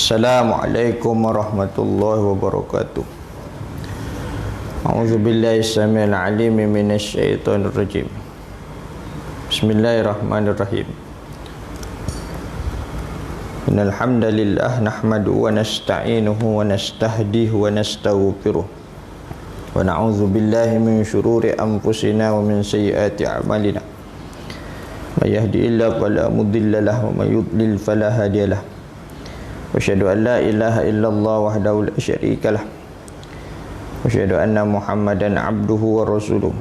Assalamualaikum warahmatullahi wabarakatuh. A'udzubillahi samil alim minasyaitonir rajim. Bismillahirrahmanirrahim. Innal hamdalillah nahmaduhu wa nasta'inuhu wa nastahdihu wa nastaghfiruh. Wa na'udzubillahi min syururi anfusina wa min sayyiati a'malina. May yahdihillahu fala mudilla lahu wa may yudlil fala hadiyalah. Wa asyhadu an la ilaha illallah wahdahu la syarikalah. Wa asyhadu anna Muhammadan abduhu wa rasuluh.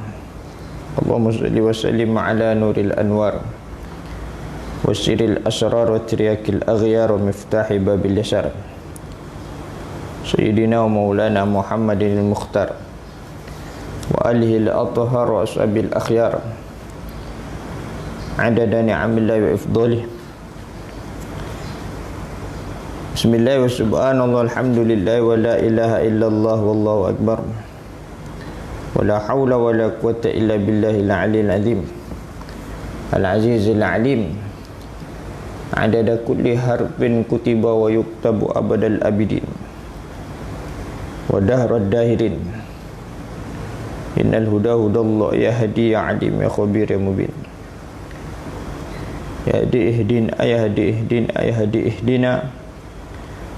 Allahumma shalli wa sallim ala nuril anwar wa sirril asrar wa tiryakil aghyar wa miftahi babil yasar. Sayyidina wa maulana Muhammadin al-Mukhtar wa alihi al-athhar wa ashabil akhyar. Adada ni'amillahi wa ifdalih. Bismillah wa subhanallah alhamdulillah wa la ilaha illallah wallahu akbar. Wa la hawla wa la quwata illa billahil aliyil azim. Al-azizil alim. Adada kulli harfin kutiba wa yuktabu abadal abidin. Wa dahrad dahirin. Innal huda hudallah yahdi ya alim ya khabir ya mubin. Yahdi ihdin ayahdi ihdin ayahdi ihdina.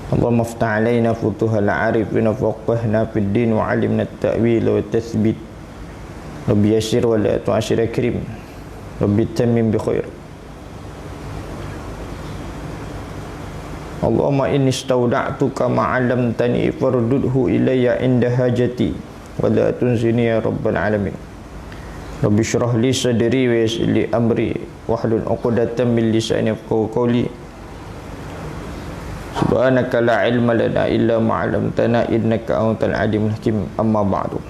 Allahumma aftah alaina futuhal arifina faqahna fid din wa alimna at-ta'wil wa at-tathbit. Rabbi yassir wa la tu'assir akrim. Rabbi tammim bi khair. Allahumma inni istawda'tuka ma 'allamtani fardudhu ilayya inda hajati wa la tunzini ya rabbal alamin. Rabbi shrah li sadri wa yassir li amri wahlul 'uqdatam min lisani yafqahu qawli. Subhanaka la ilma lana illa ma 'allamtana innaka antal alimul hakim. Amma ba'du.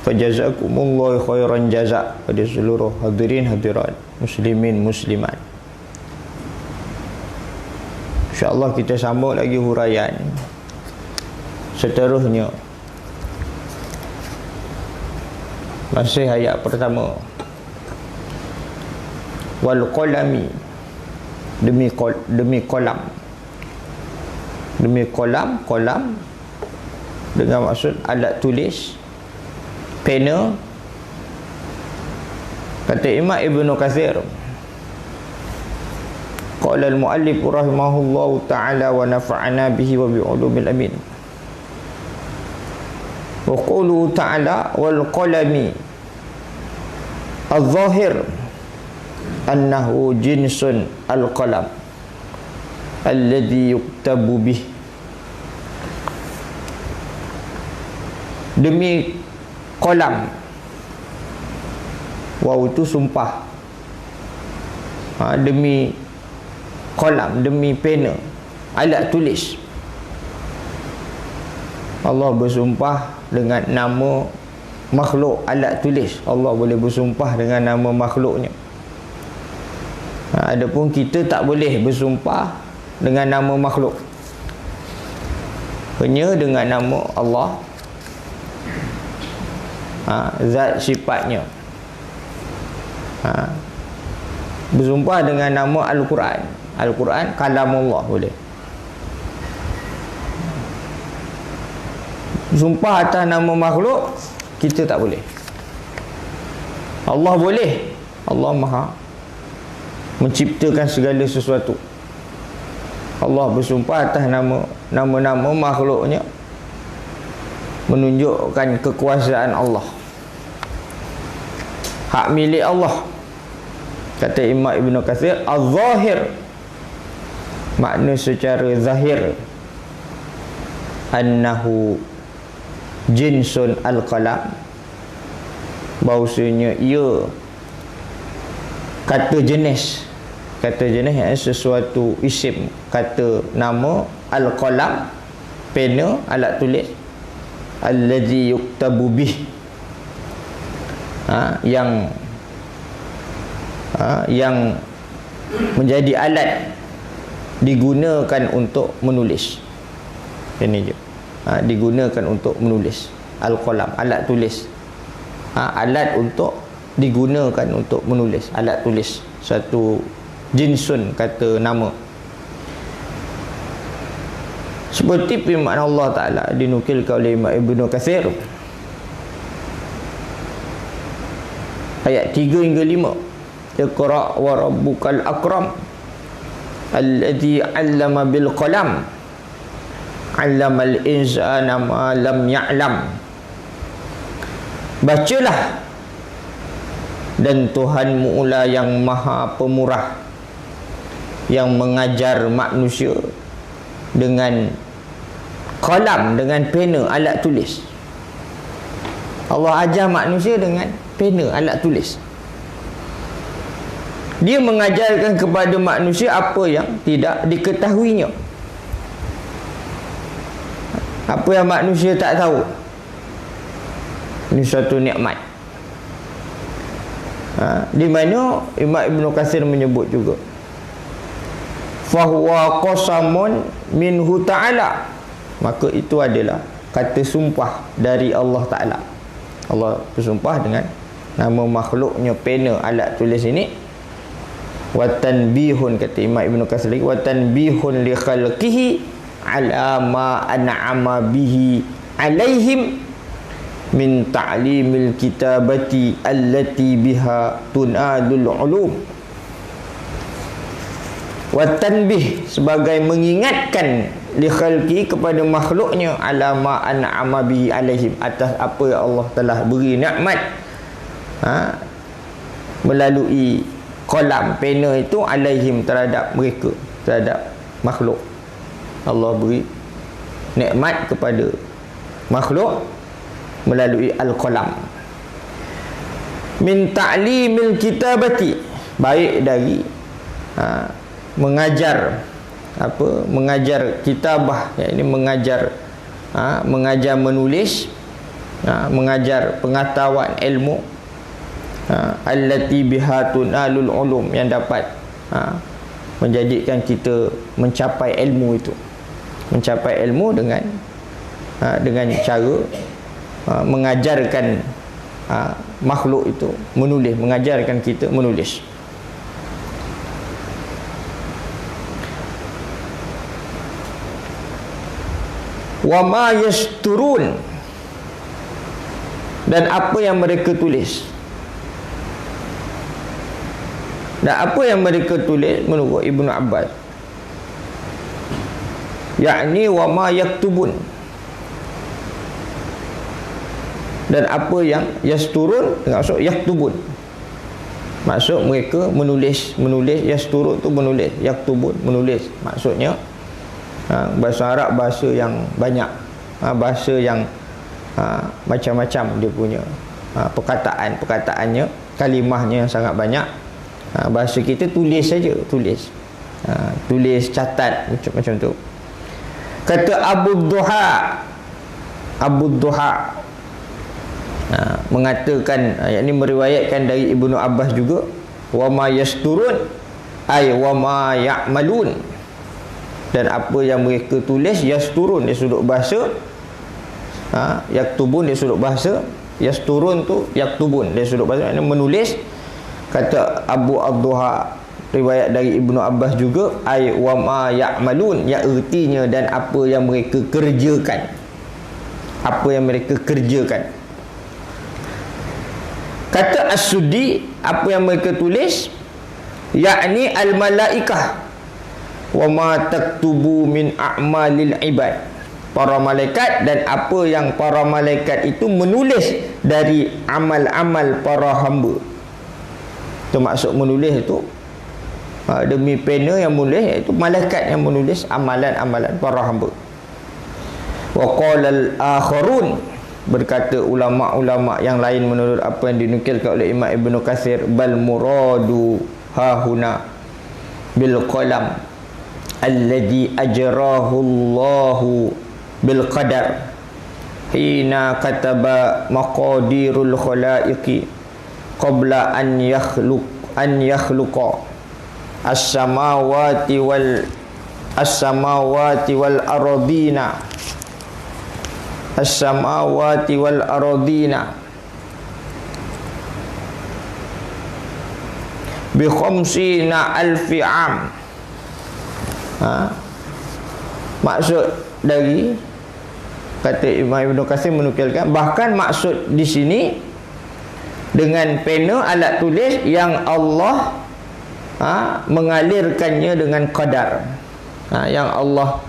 Fajazakumullahu khairan jazaa pada seluruh hadirin hadirat, muslimin muslimat. InsyaAllah kita sambung lagi huraian seterusnya. Masih ayat pertama. Wal qalami, demi kolam. Demi kolam dengan maksud alat tulis, pena. Kata Imam Ibnu Katsir, qala al-muallif rahimahullahu ta'ala wa nafa'ana bihi wa bi ulumil amin. Wa qawluhu ta'ala wal qalami al-zahir annahu jinsun al-qalam alladhi yuktabu bih. Demi kolam, waw itu sumpah. Demi kolam, demi pena, alat tulis. Allah bersumpah dengan nama makhluk alat tulis. Allah boleh bersumpah dengan nama makhluknya. Adapun kita tak boleh bersumpah dengan nama makhluk, hanya dengan nama Allah, zat sifatnya. Bersumpah dengan nama Al-Quran. Al-Quran kalamullah boleh. Sumpah atas nama makhluk kita tak boleh. Allah boleh. Allah Maha menciptakan segala sesuatu. Allah bersumpah atas nama-nama makhluknya, menunjukkan kekuasaan Allah. Hak milik Allah. Kata Imam Ibnu Katsir, az-zahir, makna secara zahir, annahu jinsun al-qalam, bahawasanya ia kata jenis sesuatu isim, kata nama al-qalam, pena, alat tulis, allazi yuktabu bih, yang menjadi alat digunakan untuk menulis. Ini je. Digunakan untuk menulis. Al-qalam, alat tulis. Alat untuk digunakan untuk menulis, alat tulis. Satu jinsun kata nama. Seperti firman Allah Ta'ala dinukilkan oleh Imam Ibn Katsir ayat 3 hingga 5. Iqra wa rabbukal akram alladhi 'allama bil qalam 'allamal insana ma lam ya'lam. Bacalah, dan Tuhanmu lah yang maha pemurah, yang mengajar manusia dengan qalam, dengan pena, alat tulis. Allah ajar manusia dengan pena, alat tulis. Dia mengajarkan kepada manusia apa yang tidak diketahuinya, apa yang manusia tak tahu. Ini suatu nikmat. Di mana Imam Ibn Katsir menyebut juga, fahuwa qasamun minhu ta'ala, maka itu adalah kata sumpah dari Allah Ta'ala. Allah bersumpah dengan nama makhluknya pena, alat tulis ini. Wa tanbihun, kata Imam Ibn Katsir lagi, wa tanbihun li khalqihi ala ma an'ama bihi alaihim min ta'limil kitabati allati biha tunadul ulum. Wa tanbih, sebagai mengingatkan, li khalqi, kepada makhluknya, ala ma an'ama bihi alaihim, atas apa yang Allah telah beri nikmat melalui qalam, pena itu, alaihim, terhadap mereka, terhadap makhluk. Allah beri nikmat kepada makhluk melalui al-qalam. Min ta'limil kitabati, baik dari mengajar mengajar kitabah, yakni mengajar mengajar menulis, mengajar pengetahuan ilmu, allati bihatun alul ulum, yang dapat menjadikan kita mencapai ilmu itu, mencapai ilmu dengan cara mengajarkan makhluk itu menulis, mengajarkan kita menulis. Wa ma yasturun, dan apa yang mereka tulis. Dan apa yang mereka tulis menurut Ibnu Abbas, yakni wa ma yaktubun, dan apa yang yasturun, maksud yaktubun, maksud mereka menulis, yasturun tu menulis, yaktubun menulis, maksudnya bahasa Arab bahasa yang banyak, bahasa yang macam-macam dia punya perkataannya, kalimahnya yang sangat banyak. Bahasa kita tulis saja, tulis, catat, macam tu. Kata Abu Duha mengatakan, yakni meriwayatkan dari Ibnu Abbas juga, wa ma yasturun ay wa ma ya'malun, dan apa yang mereka tulis, yasturun di sudut bahasa, yaktubun di sudut bahasa, yasturun tu yaktubun di sudut bahasa, ini menulis. Kata Abu Ad-Duha, riwayat dari Ibnu Abbas juga, ay wa ma ya'malun, ya ertinya dan apa yang mereka kerjakan, apa yang mereka kerjakan. Kata As-Suddi, apa yang mereka tulis, yakni al-malaikah wa ma taktubu min a'malil ibad, para malaikat, dan apa yang para malaikat itu menulis dari amal-amal para hamba. Itu maksud menulis itu, demi pena yang menulis, iaitu malaikat yang menulis amalan-amalan para hamba. Wa qala al-akharun, berkata ulama-ulama yang lain menurut apa yang dinukilkan oleh Imam Ibn Katsir, bal muradu hahuna bil qalam alladhi ajrahu Allahu bil qadar hina kataba maqadirul khalaiqi qabla an yakhluqa as-samawati wal ardina, as-samawati wal ardina bi khamsina alfi am. Maksud dari, kata Imam Ibn Katsir menukilkan, bahkan maksud di sini dengan pena alat tulis yang Allah mengalirkannya dengan qadar, yang Allah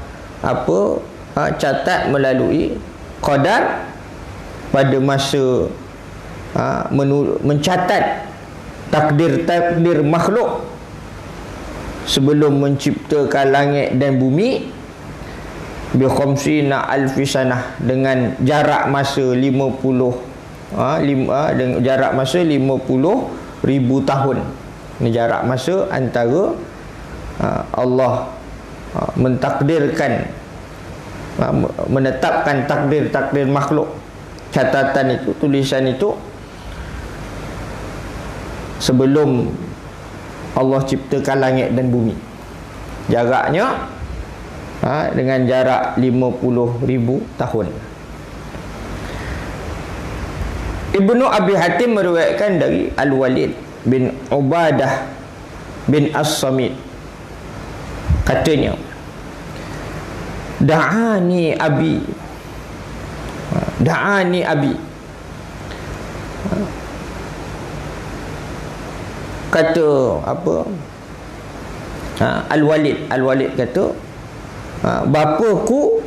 catat melalui qadar pada masa mencatat takdir makhluk sebelum menciptakan langit dan bumi, bi khamsina alfi sanah, dengan jarak masa 50 jarak masa 50,000 tahun. Ini jarak masa antara Allah mentakdirkan, menetapkan takdir makhluk, catatan itu, tulisan itu, sebelum Allah ciptakan langit dan bumi. Jaraknya dengan jarak 50,000 tahun. Ibnu Abi Hatim meriwayatkan dari Al-Walid bin Ubadah bin As-Samit, katanya, da'ani abi, kata apa, Al-Walid kata, bapaku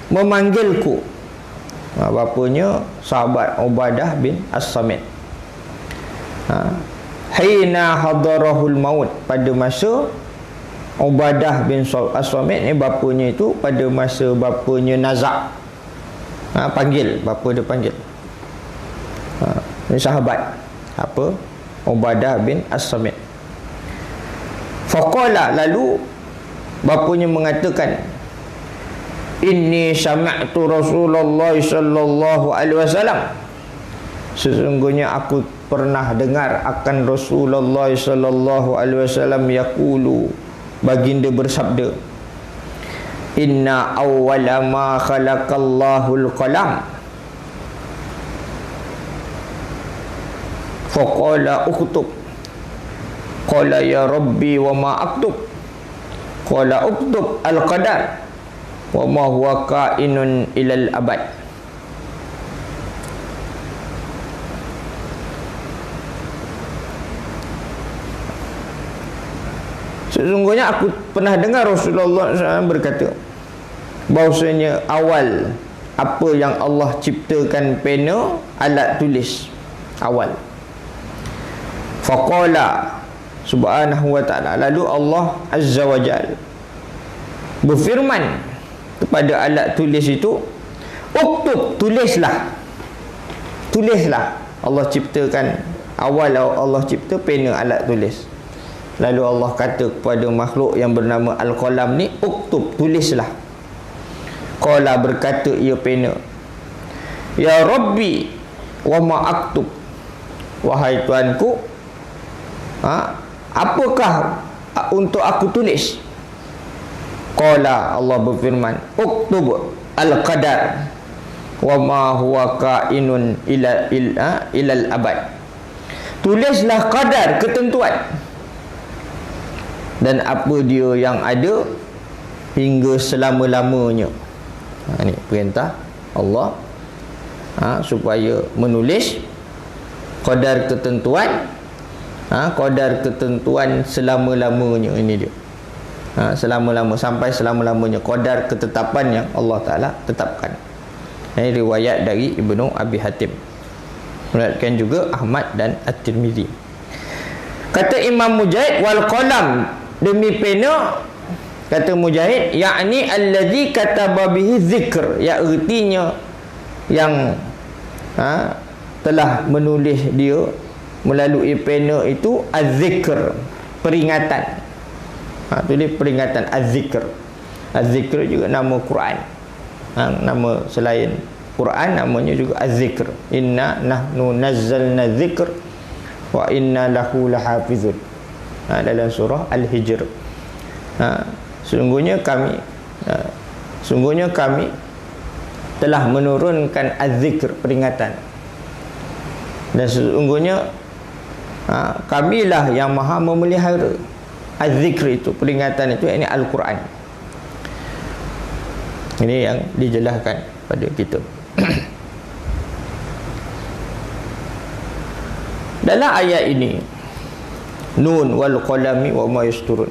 memanggilku. Bapanya sahabat Ubadah bin As-Samit. Hina hadarahul maut, pada masa Ubadah bin As-Samit ni, bapanya itu pada masa bapanya nazak, panggil, bapa dia panggil. Ni sahabat apa, Ubadah bin As-Samit. Faqala, lalu bapanya mengatakan, inni sami'tu Rasulullah sallallahu alaihi wasallam, sesungguhnya aku pernah dengar akan Rasulullah sallallahu alaihi wasallam yaqulu, baginda bersabda, inna awwala ma khalaqallahu al-qalam faqala uktub, qala ya rabbi wa ma aktub, qala uktub al-qadar wa ma huwa kainun ilal abad. Sesungguhnya aku pernah dengar Rasulullah SAW berkata bahawasanya awal apa yang Allah ciptakan pena, alat tulis awal. Faqala subhanahu wa ta'ala, lalu Allah azza wa jal berfirman kepada alat tulis itu, uktub, tulislah. Allah ciptakan, awal Allah cipta pena, alat tulis. Lalu Allah kata kepada makhluk yang bernama Al-Qalam ni, uktub, tulislah. Qala, berkata ia pena, ya Rabbi wa ma aktub, wahai Tuanku, apakah untuk aku tulis? Qala, Allah berfirman, uktub al-qadar wa ma huwa kainun ilal abad, tulislah qadar, ketentuan, dan apa dia yang ada hingga selama-lamanya. Ini perintah Allah supaya menulis qadar ketentuan, qadar ketentuan selama-lamanya. Ini dia, selama-lama, sampai selama-lamanya, qadar ketetapan yang Allah Ta'ala tetapkan. Ini riwayat dari Ibnu Abi Hatim, meriwayatkan juga Ahmad dan At-Tirmizi. Kata Imam Mujahid, wal qalam, demi pena, kata Mujahid, yakni allazi kataba bihi zikr, ya ertinya yang telah menulis dia melalui pena itu az-zikr, peringatan. Tulis peringatan, az-zikr. Az-zikr juga nama Quran. Nama selain Quran namanya juga az-zikr. Inna nahnu nazzalna zikr wa inna lahu lahafizun. Dalam surah Al-Hijr. Sungguhnya kami telah menurunkan az-zikr, peringatan. Dan sesungguhnya Kamilah yang maha memelihara az-zikr itu, peringatan itu, ini Al-Quran. Ini yang dijelaskan pada kita. Dalam ayat ini, Nun wal qalami wa ma yasturun.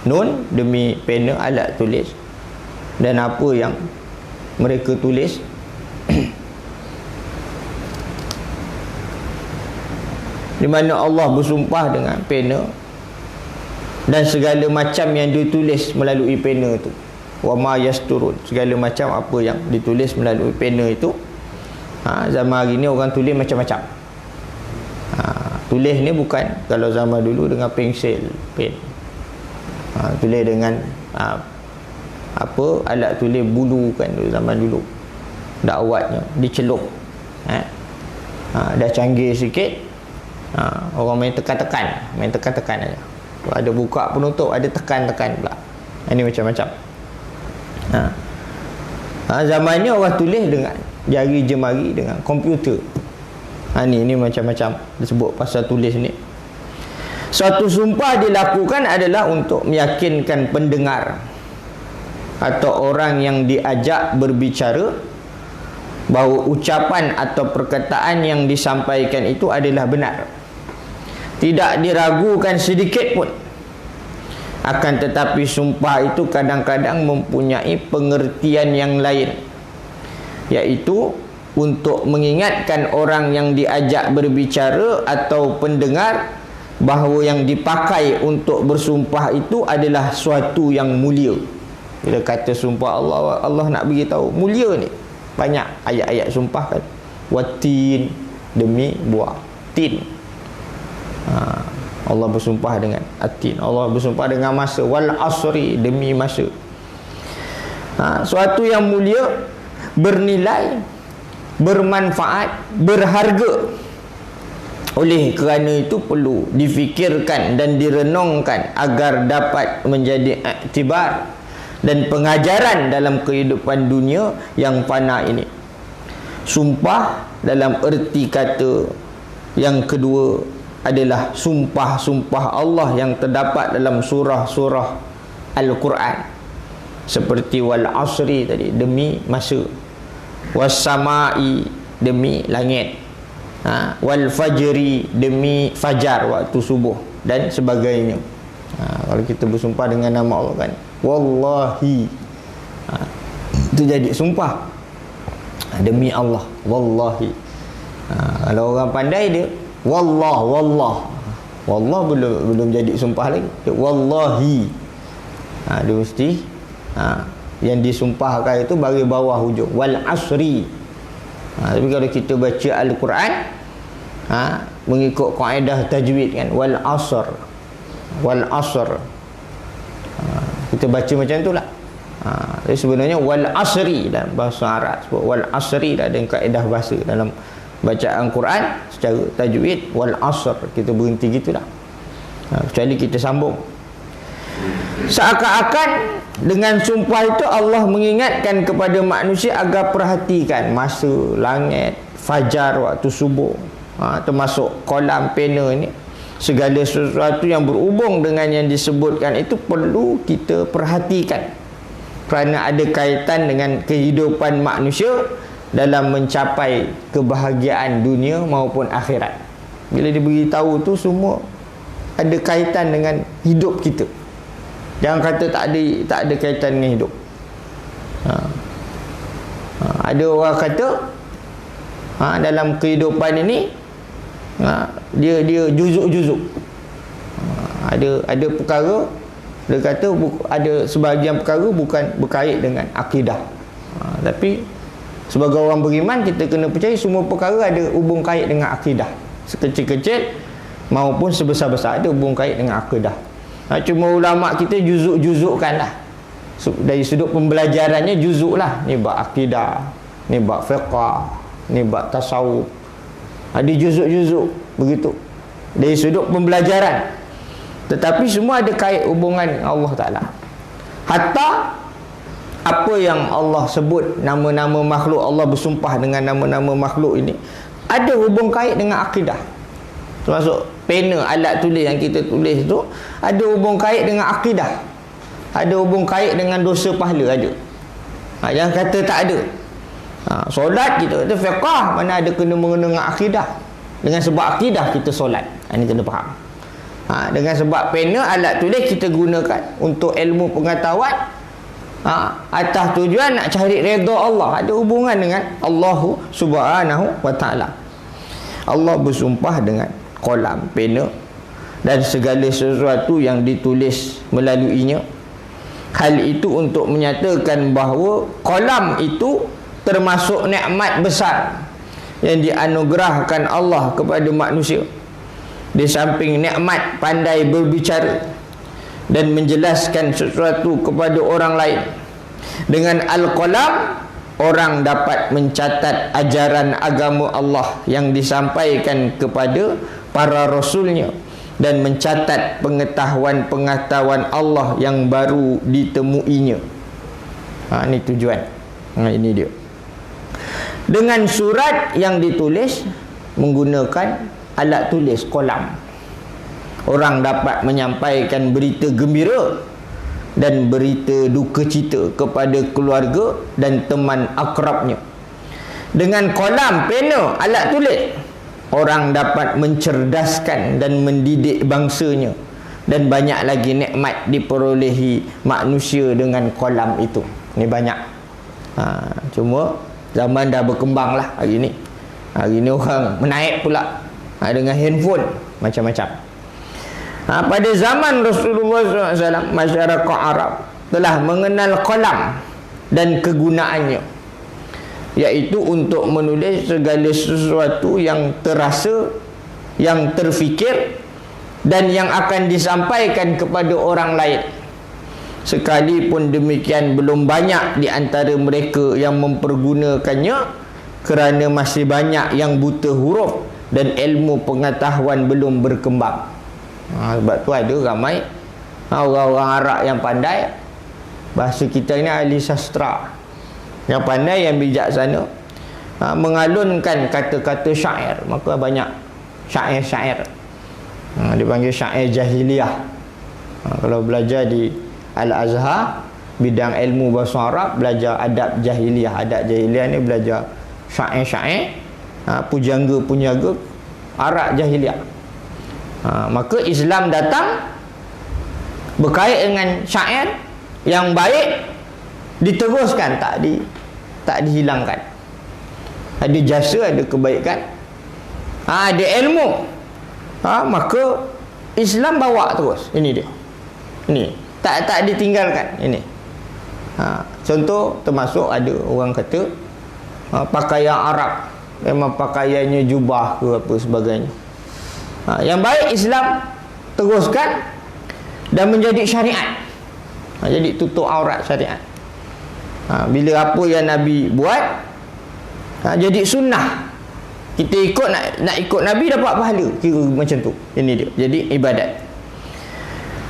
Nun demi pena, alat tulis, dan apa yang mereka tulis. Di mana Allah bersumpah dengan pena dan segala macam yang ditulis melalui pena itu. Wa ma yasturun, segala macam apa yang ditulis melalui pena itu. Zaman hari ni orang tulis macam-macam. Tulis ni bukan kalau zaman dulu dengan pensel, pen. Tulis dengan alat tulis bulu kan zaman dulu. Dakwatnya dicelup. Dah canggih sikit. Orang main tekan-tekan aja. Ada buka penutup, ada tekan-tekan pula. Ini macam-macam. Zaman ni orang tulis dengan jari jemari, dengan komputer. Ini macam-macam disebut pasal tulis ni. Suatu sumpah dilakukan adalah untuk meyakinkan pendengar atau orang yang diajak berbicara bahawa ucapan atau perkataan yang disampaikan itu adalah benar, tidak diragukan sedikit pun. Akan tetapi sumpah itu kadang-kadang mempunyai pengertian yang lain, iaitu untuk mengingatkan orang yang diajak berbicara atau pendengar bahawa yang dipakai untuk bersumpah itu adalah suatu yang mulia. Bila kata sumpah Allah nak beritahu mulia ni. Banyak ayat-ayat sumpah kan. Watin, demi buah tin. Allah bersumpah dengan atin. Allah bersumpah dengan masa. Wal asri, demi masa. Suatu yang mulia, bernilai, bermanfaat, berharga. Oleh kerana itu perlu difikirkan dan direnungkan agar dapat menjadi iktibar dan pengajaran dalam kehidupan dunia yang fana ini. Sumpah dalam erti kata yang kedua adalah sumpah-sumpah Allah yang terdapat dalam surah-surah Al-Quran, seperti wal asri tadi, demi masa, was samai, demi langit, wal fajri, demi fajar, waktu subuh, dan sebagainya. Kalau kita bersumpah dengan nama Allah kan, wallahi, itu jadi sumpah demi Allah, wallahi. Kalau orang pandai dia wallah belum jadi sumpah lagi, dia wallahi. Dia mesti yang disumpahkan itu bagi bawah hujung wal asri. Tapi kalau kita baca Al-Quran mengikut kaedah tajwid kan, wal asr, kita baca macam itulah. Jadi sebenarnya wal asri dalam bahasa Arab sebut wal asri dah ada kaedah bahasa dalam bacaan Quran secara tajwid. Wal asr kita berhenti gitulah, kecuali kita sambung. Seakan-akan dengan sumpah itu Allah mengingatkan kepada manusia agar perhatikan masa, langit, fajar, waktu subuh, termasuk kolam pena ini. Segala sesuatu yang berhubung dengan yang disebutkan itu perlu kita perhatikan, kerana ada kaitan dengan kehidupan manusia dalam mencapai kebahagiaan dunia maupun akhirat. Bila diberitahu tu semua ada kaitan dengan hidup kita. Jangan kata tak ada kaitan dengan hidup. Ada orang kata dalam kehidupan ini dia juzuk-juzuk. Ada perkara dia kata ada sebahagian perkara bukan berkait dengan akidah. Tapi sebagai orang beriman kita kena percaya semua perkara ada hubung kait dengan akidah. Sekecil-kecil maupun sebesar-besar ada hubung kait dengan akidah. Cuma ulama kita juzuk-juzukkan lah. Dari sudut pembelajarannya juzuk lah. Ni bab akidah, ni bab fiqah, ni bab tasawuf. Ada juzuk-juzuk begitu dari sudut pembelajaran. Tetapi semua ada kait hubungan dengan Allah Ta'ala. Hatta apa yang Allah sebut, nama-nama makhluk, Allah bersumpah dengan nama-nama makhluk ini, ada hubung kait dengan akidah. Termasuk pena, alat tulis yang kita tulis tu ada hubung kait dengan akidah, ada hubung kait dengan dosa pahala, ada. Jangan kata tak ada. Solat kita tu fiqah, mana ada kena-mengena dengan akidah. Dengan sebab akidah kita solat. Ini kena faham. Dengan sebab pena, alat tulis kita gunakan untuk ilmu pengetahuan, atas tujuan nak cari redha Allah, ada hubungan dengan Allah Subhanahu wa taala. Allah bersumpah dengan kolam, pena dan segala sesuatu yang ditulis melaluinya. Hal itu untuk menyatakan bahawa kolam itu termasuk nikmat besar yang dianugerahkan Allah kepada manusia. Di samping nikmat pandai berbicara dan menjelaskan sesuatu kepada orang lain, dengan Al-Qalam orang dapat mencatat ajaran agama Allah yang disampaikan kepada para rasulnya dan mencatat pengetahuan-pengetahuan Allah yang baru ditemuinya. Ini tujuan. Ini dia. Dengan surat yang ditulis menggunakan alat tulis kolam, orang dapat menyampaikan berita gembira dan berita duka cita kepada keluarga dan teman akrabnya. Dengan kolam, pena, alat tulis, orang dapat mencerdaskan dan mendidik bangsanya, dan banyak lagi nikmat diperolehi manusia dengan kolam itu. Ini banyak. Cuma zaman dah berkembang lah hari ni. Hari ni orang menaik pula dengan handphone macam-macam. Pada zaman Rasulullah SAW, masyarakat Arab telah mengenal kolam dan kegunaannya, iaitu untuk menulis segala sesuatu yang terasa, yang terfikir dan yang akan disampaikan kepada orang lain. Sekalipun demikian, belum banyak di antara mereka yang mempergunakannya kerana masih banyak yang buta huruf dan ilmu pengetahuan belum berkembang. Sebab tu ada ramai orang-orang Arab yang pandai. Bahasa kita ni ahli sastra, yang pandai, yang bijaksana, mengalunkan kata-kata syair. Maka banyak syair-syair, dipanggil syair jahiliyah. Kalau belajar di Al-Azhar bidang ilmu bahasa Arab, belajar adab jahiliyah. Adab jahiliyah ni belajar syair-syair, pujangga-pujangga Arab jahiliyah. Maka Islam datang berkait dengan syair yang baik, diteruskan, tak dihilangkan. Ada jasa, ada kebaikan, ada ilmu, maka Islam bawa terus. Ini dia. Ini tak ditinggalkan. Ini contoh, termasuk ada orang kata pakaian Arab memang pakaiannya jubah ke apa sebagainya. Yang baik Islam teruskan dan menjadi syariat. Jadi tutup aurat syariat. Bila apa yang Nabi buat jadi sunnah, kita ikut, nak ikut Nabi dapat pahala. Kira macam tu. Ini dia. Jadi ibadat.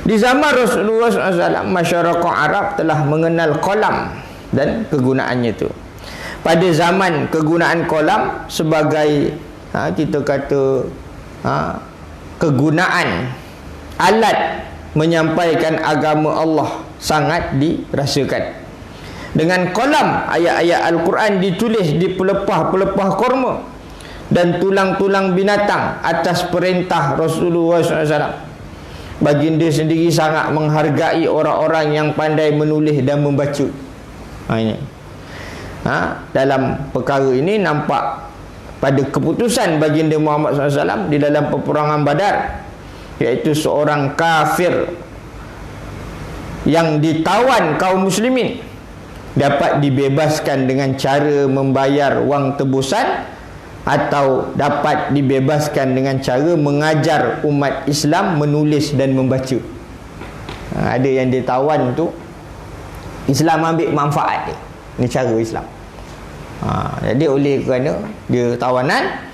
Di zaman Rasulullah SAW, masyarakat Arab telah mengenal kolam dan kegunaannya tu. Pada zaman kegunaan kolam sebagai kita kata kegunaan alat menyampaikan agama Allah sangat dirasakan. Dengan kolam, ayat-ayat Al-Quran ditulis di pelepah-pelepah korma dan tulang-tulang binatang atas perintah Rasulullah SAW. Baginda sendiri sangat menghargai orang-orang yang pandai menulis dan membaca. Ini. Dalam perkara ini nampak pada keputusan baginda Muhammad SAW di dalam peperangan Badar, iaitu seorang kafir yang ditawan kaum muslimin dapat dibebaskan dengan cara membayar wang tebusan, atau dapat dibebaskan dengan cara mengajar umat Islam menulis dan membaca. Ada yang ditawan tu, Islam ambil manfaat dia. Ini cara Islam. Jadi oleh kerana dia tawanan,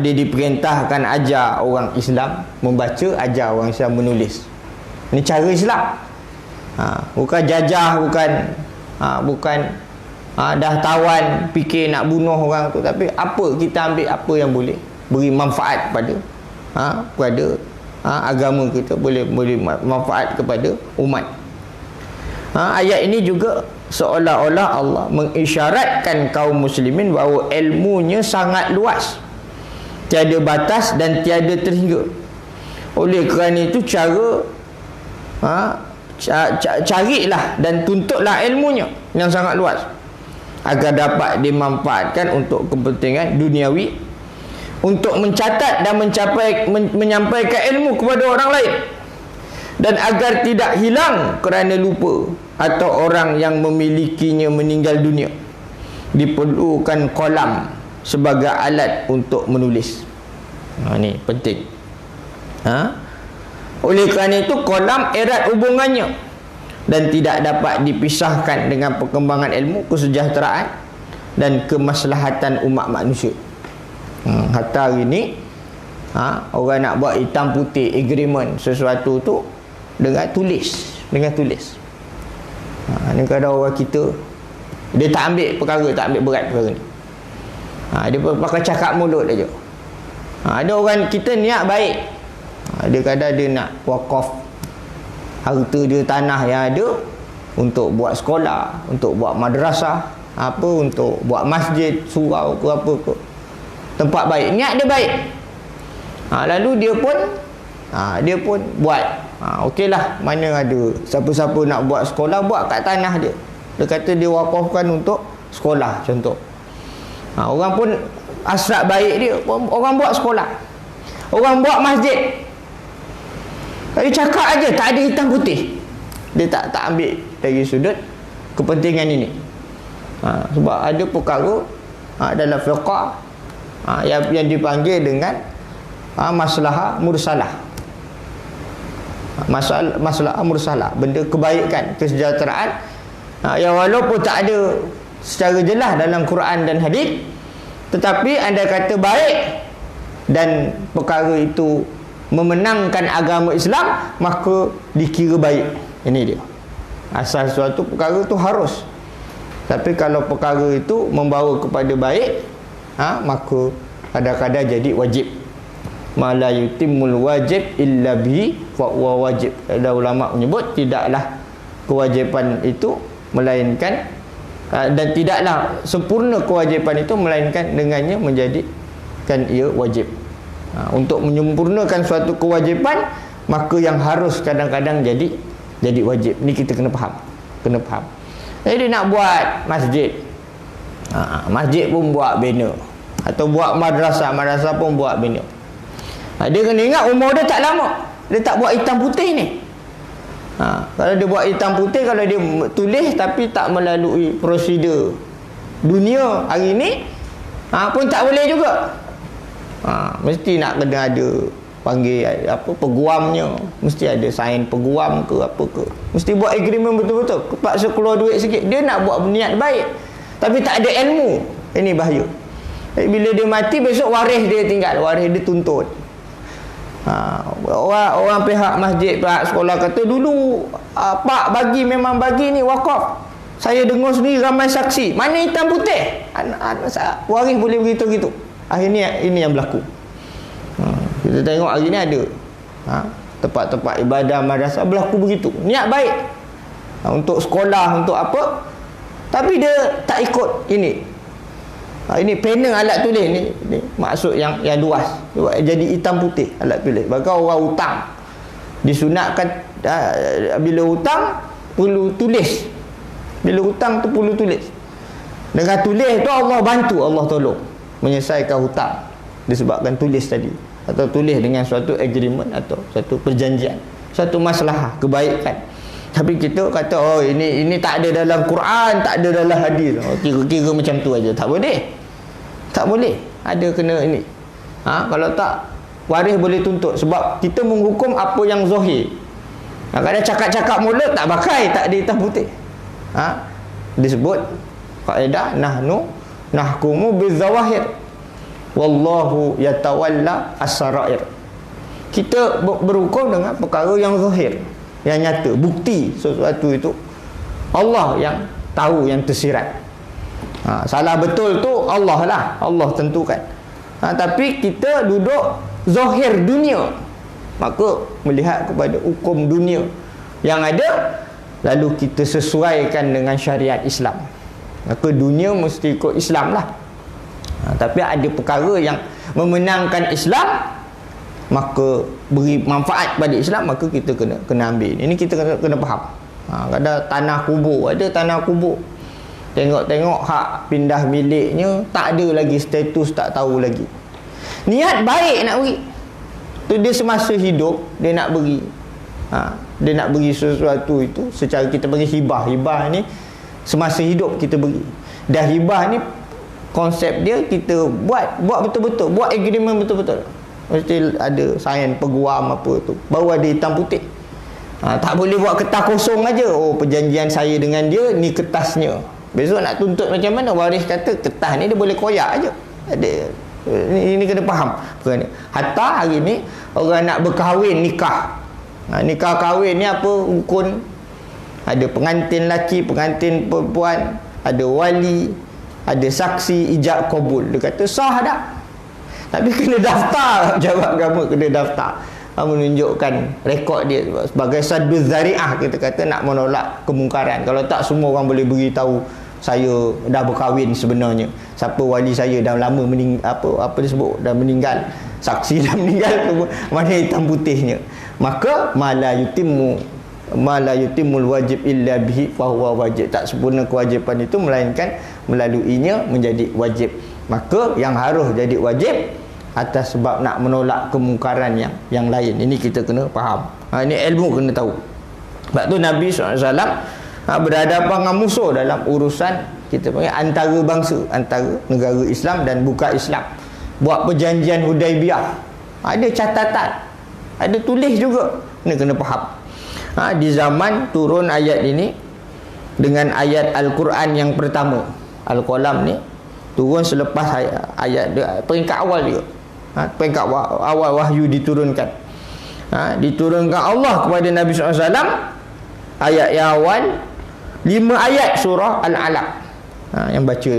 dia diperintahkan ajar orang Islam membaca, ajar orang Islam menulis. Ini cara Islam. Bukan jajah, bukan dah tawan fikir nak bunuh orang tu, tapi apa kita ambil apa yang boleh beri manfaat pada kepada agama kita, boleh manfaat kepada umat. Ayat ini juga seolah-olah Allah mengisyaratkan kaum muslimin bahawa ilmunya sangat luas, tiada batas dan tiada terhingga. Oleh kerana itu carilah dan tuntutlah ilmunya yang sangat luas agar dapat dimanfaatkan untuk kepentingan duniawi, untuk mencatat dan menyampaikan ilmu kepada orang lain, dan agar tidak hilang kerana lupa atau orang yang memilikinya meninggal dunia. Diperlukan qalam sebagai alat untuk menulis. Ini penting. Oleh kerana itu qalam erat hubungannya dan tidak dapat dipisahkan dengan perkembangan ilmu, kesejahteraan dan kemaslahatan umat manusia. Hatta hari ni orang nak buat hitam putih agreement sesuatu tu dengan tulis. Ni kadang orang kita dia tak ambil perkara, tak ambil berat perkara ni. Dia pakai cakap mulut aja. Ada orang kita niat baik, dia kadang dia nak wakaf harta dia, tanah yang ada untuk buat sekolah, untuk buat madrasah, untuk buat masjid, surau ke apa ke, tempat baik, niat dia baik. Lalu dia pun buat. Okeylah, mana ada siapa-siapa nak buat sekolah, buat kat tanah dia. Dia kata dia wakafkan untuk sekolah contoh. Orang pun asrak baik dia, orang buat sekolah, orang buat masjid. Dia cakap aja, tak ada hitam putih. Dia tak ambil dari sudut kepentingan ini. Sebab ada perkara dalam fiqh yang dipanggil dengan maslahah mursalah. Masalah mursalah, benda kebaikan, kesejahteraan yang walaupun tak ada secara jelas dalam Quran dan hadis, tetapi anda kata baik dan perkara itu memenangkan agama Islam, maka dikira baik. Ini dia asal suatu perkara itu harus. Tapi kalau perkara itu membawa kepada baik, maka kadang-kadang jadi wajib. Ma la yutimul wajib illa bihi fa huwa wajib. Ada ulama menyebut tidaklah kewajipan itu melainkan dan tidaklah sempurna kewajipan itu melainkan dengannya menjadikan ia wajib. Untuk menyempurnakan suatu kewajipan, maka yang harus kadang-kadang jadi wajib. Ni kita kena faham. Jadi nak buat masjid, masjid pun buat banner, atau buat madrasah pun buat banner. Dia kena ingat umur dia tak lama. Dia tak buat hitam putih ni. Kalau dia buat hitam putih, kalau dia tulis tapi tak melalui prosedur dunia hari ni, pun tak boleh juga. Mesti nak kena ada panggil peguamnya, mesti ada sign peguam ke apa ke, mesti buat agreement betul-betul. Terpaksa keluar duit sikit. Dia nak buat niat baik tapi tak ada ilmu. Ini bahaya. Bila dia mati, besok waris dia tinggal, waris dia tuntut. Orang pihak masjid, pihak sekolah kata dulu pak bagi, memang bagi ni wakaf. Saya dengar sendiri ramai saksi. Mana hitam putih? Waris boleh beritahu gitu. Akhirnya ini yang berlaku. Kita tengok hari ni ada tempat-tempat ibadah madrasah berlaku begitu. Niat baik untuk sekolah, untuk apa, tapi dia tak ikut ini. Ini panel alat tulis ni maksud yang luas. Jadi hitam putih alat tulis. Bahkan orang hutang disunatkan, bila hutang perlu tulis. Bila hutang tu perlu tulis. Dengan tulis tu Allah bantu, Allah tolong menyelesaikan hutang disebabkan tulis tadi, atau tulis dengan suatu agreement atau suatu perjanjian, suatu maslahah kebaikan. Tapi kita kata ini tak ada dalam Quran, tak ada dalam hadis. Kira-kira macam tu aja. Tak boleh. Ada kena ini. Kalau tak, waris boleh tuntut. Sebab kita menghukum apa yang zahir. Kadang cakap-cakap mulut tak pakai, tak ada hitam putih. Disebut kaedah nahkumu bizawahir wallahu yatawalla as-sarair. Kita berhukum dengan perkara yang zahir, yang nyata, bukti sesuatu itu Allah yang tahu, yang tersirat. Salah betul tu Allah lah, Allah tentukan. Tapi kita duduk zahir dunia, maka melihat kepada hukum dunia yang ada, lalu kita sesuaikan dengan syariat Islam, maka dunia mesti ikut Islam lah. Tapi ada perkara yang memenangkan Islam, maka beri manfaat pada Islam, maka kita kena ambil. Ini kita kena faham. Ada tanah kubur, tengok hak pindah miliknya, tak ada lagi status, tak tahu lagi. Niat baik nak beri tu, dia semasa hidup dia nak beri. Dia nak beri sesuatu itu secara kita bagi hibah. Hibah ni semasa hidup kita beri. Dah hibah ni konsep dia kita buat betul-betul, buat agreement betul-betul. Mesti ada sign peguam apa tu, baru ada hitam putih. Tak boleh buat kertas kosong aja. Oh, perjanjian saya dengan dia ni kertasnya. Besok nak tuntut macam mana, waris kata kertas ni dia boleh koyak aja. Ada ini kena faham. Hatta hari ni orang nak berkahwin, nikah. Nikah kahwin ni apa rukun? Ada pengantin lelaki, pengantin perempuan, ada wali, ada saksi, ijab kabul. Dia kata sah dah. Tapi kena daftar, jawab agama kena daftar. Menunjukkan rekod dia sebagai saddu zari'ah, kita kata nak menolak kemungkaran. Kalau tak, semua orang boleh beritahu saya dah berkahwin sebenarnya. Siapa wali saya dah lama apa disebut dah meninggal, saksi dah meninggal, mana hitam putihnya. Maka mala yutimul wajib illa bihi fahuwa wajib. Tak sempurna kewajipan itu melainkan melaluinya menjadi wajib. Maka yang harus jadi wajib atas sebab nak menolak kemungkaran yang lain. Ini kita kena faham. Ini ilmu kena tahu. Sebab tu Nabi SAW berhadapan dengan musuh dalam urusan kita panggil antara bangsa, antara negara Islam dan bukan Islam. Buat perjanjian Hudaibiyah, ada catatan, ada tulis juga. Ini kena faham. Di zaman turun ayat ini dengan ayat Al-Quran yang pertama, Al-Qalam ni turun selepas ayat peringkat awal juga. Peringkat awal wahyu diturunkan. Diturunkan Allah kepada Nabi SAW. Ayat yang awal 5 ayat surah Al-Alaq. Yang baca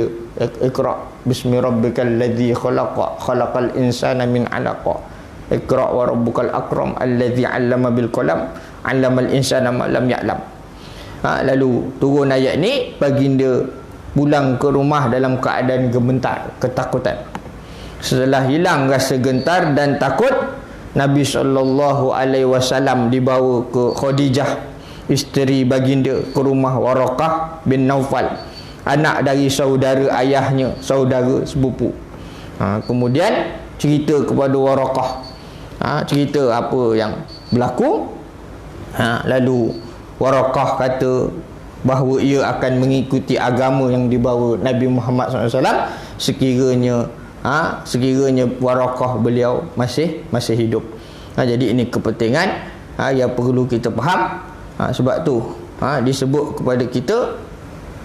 Iqra bismi rabbikal ladzi khalaqa khalaqal insana min 'alaqa Iqra wa rabbukal akram alladzi 'allama bil qalam 'allamal insana ma lam ya'lam. Lalu turun ayat ni, baginda pulang ke rumah dalam keadaan gemetar, ketakutan. Setelah hilang rasa gentar dan takut, Nabi SAW dibawa ke Khadijah, isteri baginda, ke rumah Waraqah bin Naufal, anak dari saudara ayahnya, saudara sepupu. Kemudian cerita kepada Waraqah, cerita apa yang berlaku. Lalu Waraqah kata bahawa ia akan mengikuti agama yang dibawa Nabi Muhammad SAW sekiranya Waraqah beliau masih hidup. Jadi ini kepentingan yang perlu kita faham. Sebab tu disebut kepada kita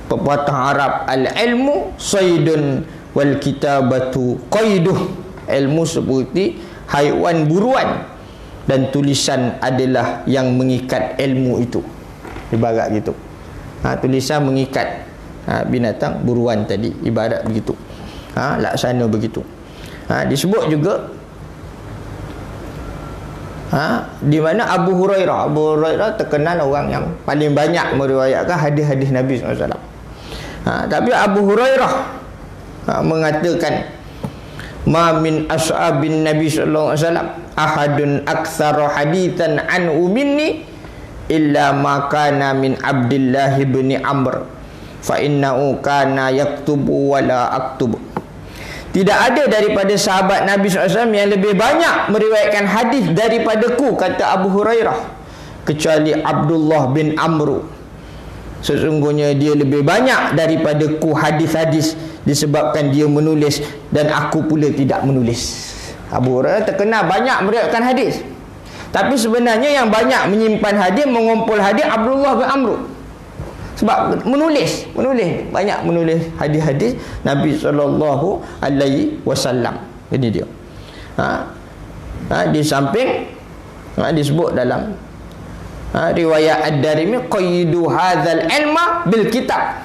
pepatah Arab, al-ilmu saydun wal kitabatu qaiduh. Ilmu seperti haiwan buruan dan tulisan adalah yang mengikat ilmu itu. Ibarat gitu. Tulisan mengikat binatang buruan tadi, ibarat begitu. Laksana begitu. Disebut juga di mana Abu Hurairah terkenal orang yang paling banyak meriwayatkan hadis-hadis Nabi SAW. Tapi Abu Hurairah mengatakan, ma min ashabin Nabi sallallahu alaihi wasallam ahadun aktsara haditsan an minni illa ma kana min Abdullah bin Amr fa innahu kana yaktubu wa la aktubu. Tidak ada daripada sahabat Nabi SAW yang lebih banyak meriwayatkan hadis daripadaku, kata Abu Hurairah, kecuali Abdullah bin Amr. Sesungguhnya dia lebih banyak daripadaku hadis-hadis disebabkan dia menulis dan aku pula tidak menulis. Abu Hurairah terkenal banyak meriwayatkan hadis. Tapi sebenarnya yang banyak menyimpan hadis, mengumpul hadis, Abdullah bin Amr. Sebab menulis banyak menulis hadis-hadis Nabi SAW. Ini dia. Di samping disebut dalam riwayat Ad-Darimi, qayyidu hadzal ilma bil kitab.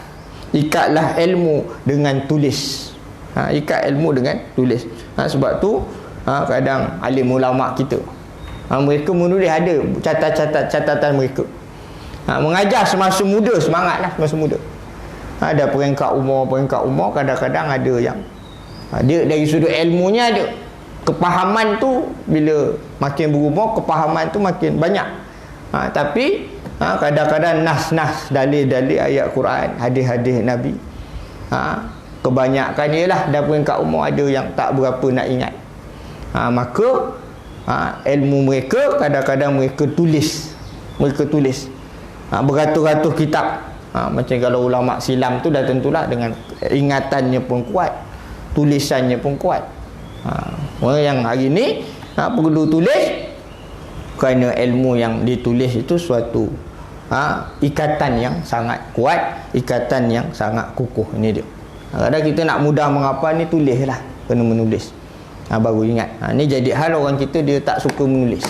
Ikatlah ilmu dengan tulis. Ikat ilmu dengan tulis. Sebab tu kadang alim ulama kita, mereka menulis, ada catatan mereka. Mengajar semasa muda, semangatlah semasa muda. Ada peringkat umur, kadang-kadang ada yang dia dari sudut ilmunya ada. Kepahaman tu bila makin berumur, kepahaman tu makin banyak. Tapi kadang-kadang nas-nas, dalil-dalil ayat Quran, hadis-hadis Nabi, kebanyakan ialah dah peringkat umur ada yang tak berapa nak ingat. Maka ilmu mereka kadang-kadang mereka tulis beratus-ratus kitab. Macam kalau ulama silam tu dah tentulah dengan ingatannya pun kuat, tulisannya pun kuat. Yang hari ni perlu tulis kerana ilmu yang ditulis itu suatu ikatan yang sangat kuat, ikatan yang sangat kukuh. Ini dia. Kadang kita nak mudah menghafal ni, tulislah, kena menulis, baru ingat. Ni jadi hal orang kita, dia tak suka menulis.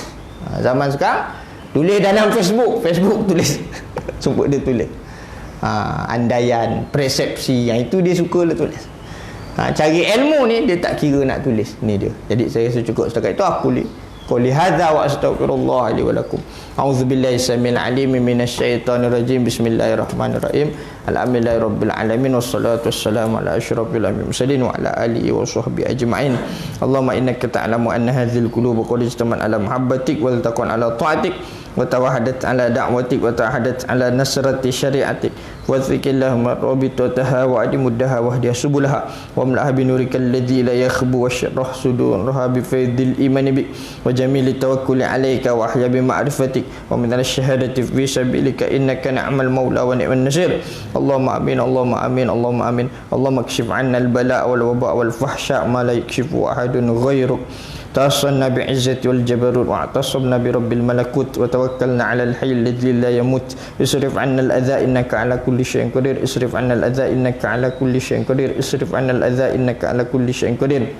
Zaman sekarang tulis dalam Facebook tulis sumpah dia tulis. Andaian, persepsi, yang itu dia suka lah tulis. Cari ilmu ni dia tak kira nak tulis. Ni dia. Jadi saya rasa cukup setakat itu. Aku quli hadza wa astaghfirullah li wa lakum. A'udzubillahi samil alim minasyaitonir rajim. Bismillahirrahmanirrahim. Alhamdulillahirabbil alamin wassalatu wassalamu ala asyrafil mursalin wa ala alihi wa sahbihi ajma'in. Allahumma innaka ta'lamu anna hadhil quluba qad ijtama'at ala muhabbatik wal taqwan ala ta'atik wa tawahadat ala da'watik wa tawahadat ala nasrati syari'atik wa dzikillahumma rabbitataha wa adimuddaha wa hdiya subulaha wa amlaha bi nurikal ladzi la yakhbu wa syarrah sudurha bi faidil imani bi wa jamili tawakkuli alayka wa ahya bi ma'rifatik wa min asyhadati fi sabilika innaka ni'mal maula wa ni'man nasir. Allahumma amin, Allahumma amin, Allahumma amin. Allahumma kshif 'anna al-bala' wal waba' wal fahsya' ma la yakshifu ahadun ghairuk. Tawasalna bi'izzati wal jabarut wa atasabna bi rabbil malakut wa tawakkalna 'ala al-hayy alladhi la yamut. Isrif 'anna al-adha innaka 'ala kulli syai'in qadir. Isrif 'anna al-adha innaka 'ala kulli syai'in qadir. Isrif 'anna al-adha innaka 'ala kulli syai'in qadir.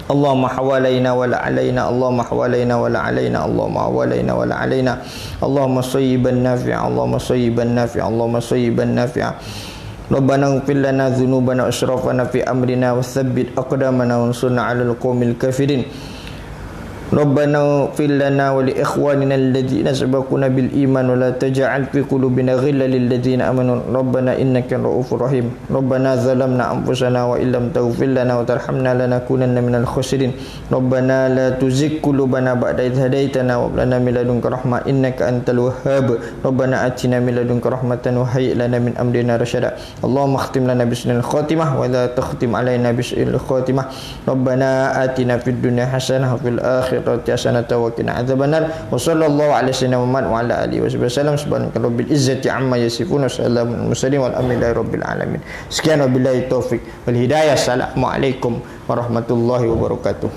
Allahumma hawalaina wa la alaina, Allahumma hawalaina wa la alaina, Allahumma hawalaina wa la alaina. Allahumma sayyiban nafi'a, Allahumma sayyiban nafi'a, Allahumma sayyiban nafi'a. Rabbana ighfir lana dhunubana wa israfana fi amrina wa thabbit aqdamana wa ansurna 'alal qaumil kafirin. Rabbana ighfir lana wa li ikhwanina alladhina sabaquna bil iman wa la taj'al fi qulubina ghillan lil ladzina amanu Rabbana innaka ra'ufur rahim. Rabbana zalamna anfusana wa illam taghfir lana wa tarhamna lanakunanna minal khasirin. Rabbana la tuzigh qulubana ba'da idh hadaitana wa hab lana min ladunka rahmah innaka antal wahhab. Rabbana atina min ladunka rahmatan wa hayyi lana min amrina rasyada. Allahumma khtim lana bi husnil khatimah wa la takhtim alaina bi su'il khatimah. Rabbana atina fid dunya hasanah wa fil akhirati hasanatan wa qina adzabannar. Wa sallallahu ala sayyidina Muhammad wa ala alihi wasallam. Subhanaka rabbil izzati amma yasifun wa salamun mursalin walhamdulillahi rabbil alamin. Sekian wabillahi taufik wal hidayah. Assalamualaikum warahmatullahi wabarakatuh.